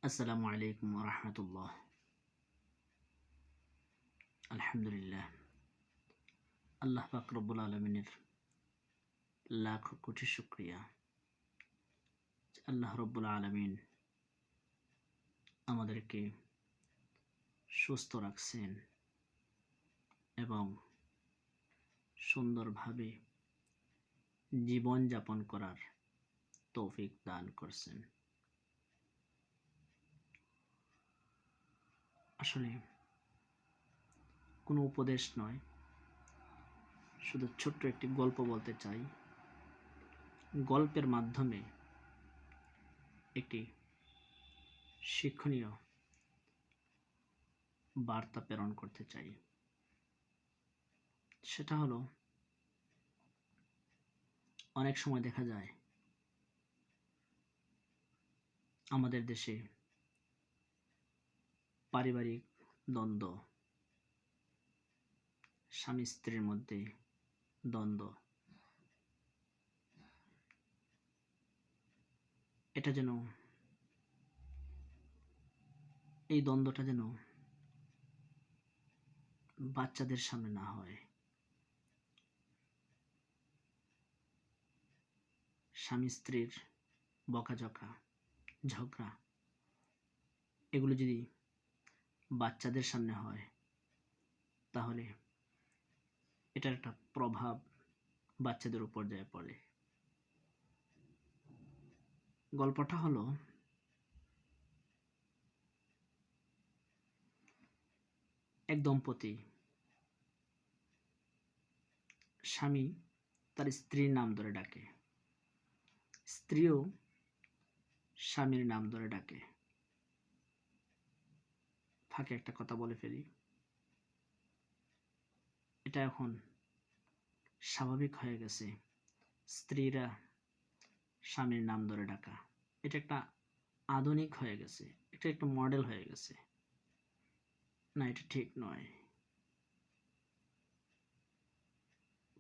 আসসালামু আলাইকুম রহমতুল্লাহ। আলহামদুলিল্লাহ, আল্লাহ পাক রব্বুল আলমিনের লাখ কোটি শুক্রিয়া। আল্লাহ রব্বুল আলমিন আমাদেরকে সুস্থ রাখছেন এবং সুন্দরভাবে জীবনযাপন করার তৌফিক দান করছেন। আসলে কোনো উপদেশ নয়, শুধু ছোট্ট একটি গল্প বলতে চাই। গল্পের মাধ্যমে একটি শিক্ষণীয় বার্তা প্রেরণ করতে চাই। সেটা হলো, অনেক সময় দেখা যায় আমাদের দেশে পারিবারিক দ্বন্দ্ব, স্বামী স্ত্রীর মধ্যে দ্বন্দ্ব, এটা যেন এই দ্বন্দ্বটা যেন বাচ্চাদের সামনে না হয়। স্বামী স্ত্রীর বকাঝকা, ঝগড়া, এগুলো যদি বাচ্চাদের সামনে হয়, তাহলে এটার একটা প্রভাব বাচ্চাদের উপর যায় পড়ে। গল্পটা হলো, এক দম্পতি, স্বামী তার স্ত্রীর নাম ধরে ডাকে, স্ত্রীও স্বামীর নাম ধরে ডাকে। ফাঁকে একটা কথা বলে ফেলি, এটা এখন স্বাভাবিক হয়ে গেছে স্ত্রীরা স্বামীর নাম ধরে ডাকা। এটা একটা আধুনিক হয়ে গেছে, এটা একটা মডেল হয়ে গেছে। না, এটা ঠিক নয়।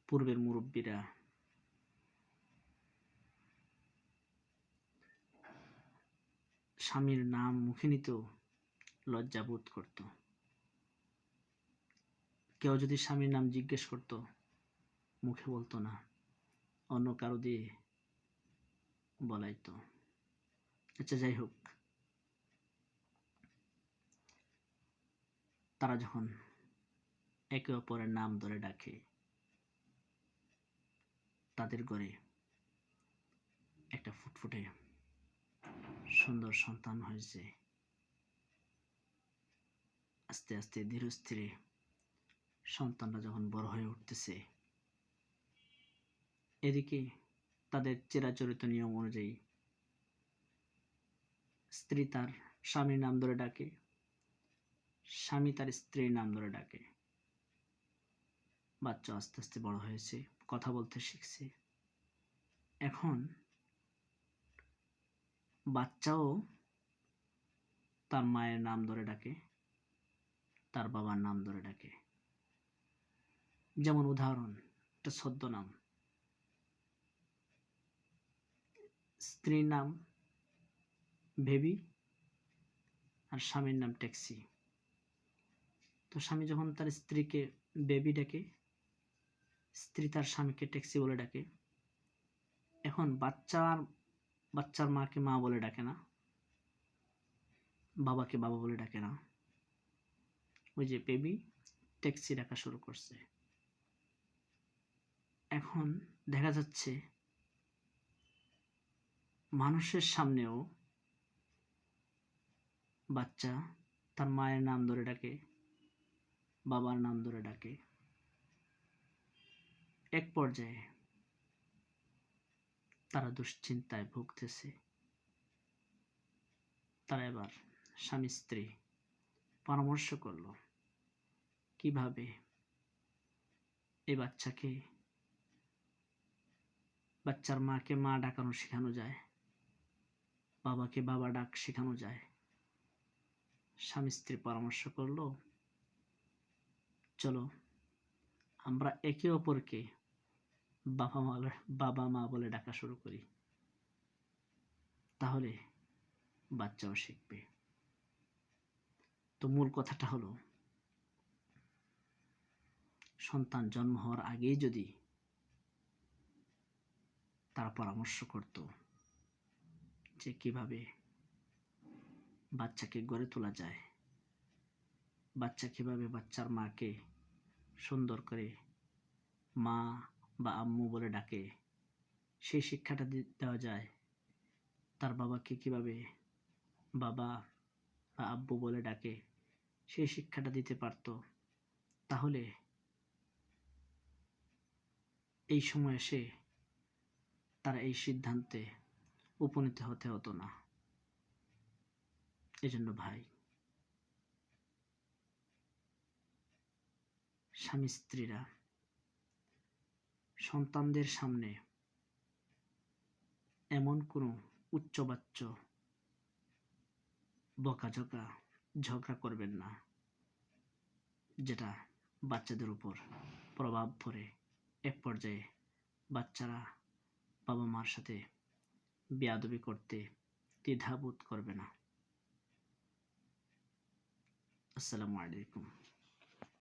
পূর্বের মুরব্বীরা স্বামীর নাম মুখে নিতেও লজ্জা বোধ করত। কেউ যদি স্বামীর নাম জিজ্ঞেস করত, মুখে বলতো না, অন্য কারো দিয়ে বলাইতো। আচ্ছা, যাই হোক, তারা যখন একে অপরের নাম ধরে ডাকে, তাদের ঘরে একটা ফুটফুটে সুন্দর সন্তান হয়েছে। আস্তে আস্তে ধীরে স্থিরে সন্তানরা যখন বড় হয়ে উঠতেছে, এদিকে তাদের চিরাচরিত নিয়ম অনুযায়ী স্ত্রী তার স্বামীর নাম ধরে ডাকে, স্বামী তার স্ত্রীর নাম ধরে ডাকে। বাচ্চা আস্তে আস্তে বড় হয়েছে, কথা বলতে শিখছে। এখন বাচ্চাও তার মায়ের নাম ধরে ডাকে, তার বাবার নাম ধরে ডাকে। যেমন উদাহরণ, একটা ছদ্মনাম, স্ত্রীর নাম বেবি আর স্বামীর নাম ট্যাক্সি। তো স্বামী যখন তার স্ত্রীকে বেবি ডাকে, স্ত্রী তার স্বামীকে ট্যাক্সি বলে ডাকে। এখন বাচ্চার মাকে মা বলে ডাকে না, বাবাকে বাবা বলে ডাকে না, ওই যে বেবি ট্যাক্সি ডাকা শুরু করছে। এখন দেখা যাচ্ছে মানুষের সামনেও বাচ্চা তার মায়ের নাম ধরে ডাকে, বাবার নাম ধরে ডাকে। এক পর্যায়ে তারা দুশ্চিন্তায় ভুগতেছে। তারা এবার স্বামী স্ত্রী পরামর্শ করলো, কিভাবে এই বাচ্চার মাকে মা ডাকানো শেখানো যায়, বাবাকে বাবা ডাক শেখানো যায়। স্বামী স্ত্রী পরামর্শ করলো, চলো আমরা একে অপরকে বাবা মা বলে ডাকা শুরু করি। তাহলে বাচ্চাও শিখবে। তো মূল কথাটা হলো, সন্তান জন্ম হওয়ার আগেই যদি তারা পরামর্শ করত যে কিভাবে বাচ্চাকে গড়ে তোলা যায়, বাচ্চা কিভাবে বাচ্চার মাকে সুন্দর করে মা বা আম্মু বলে ডাকে, সেই শিক্ষাটা দেওয়া যায়, তার বাবাকে কিভাবে বাবা বা আব্বু বলে ডাকে, সেই শিক্ষাটা দিতে পারত, তাহলে এই সময় এসে তারা এই সিদ্ধান্তে উপনীত হতে হতো না। এজন্য ভাই, স্বামী স্ত্রীরা সন্তানদের সামনে এমন কোনো উচ্চবাচ্য বকাঝকা ঝগড়া করবেন না যেটা বাচ্চাদের উপর প্রভাব পড়ে এক পর্যায়ে বাচ্চারা বাবা মার সাথে বেয়াদবি করতে দ্বিধাবোধ করবে না। আসসালামু আলাইকুম।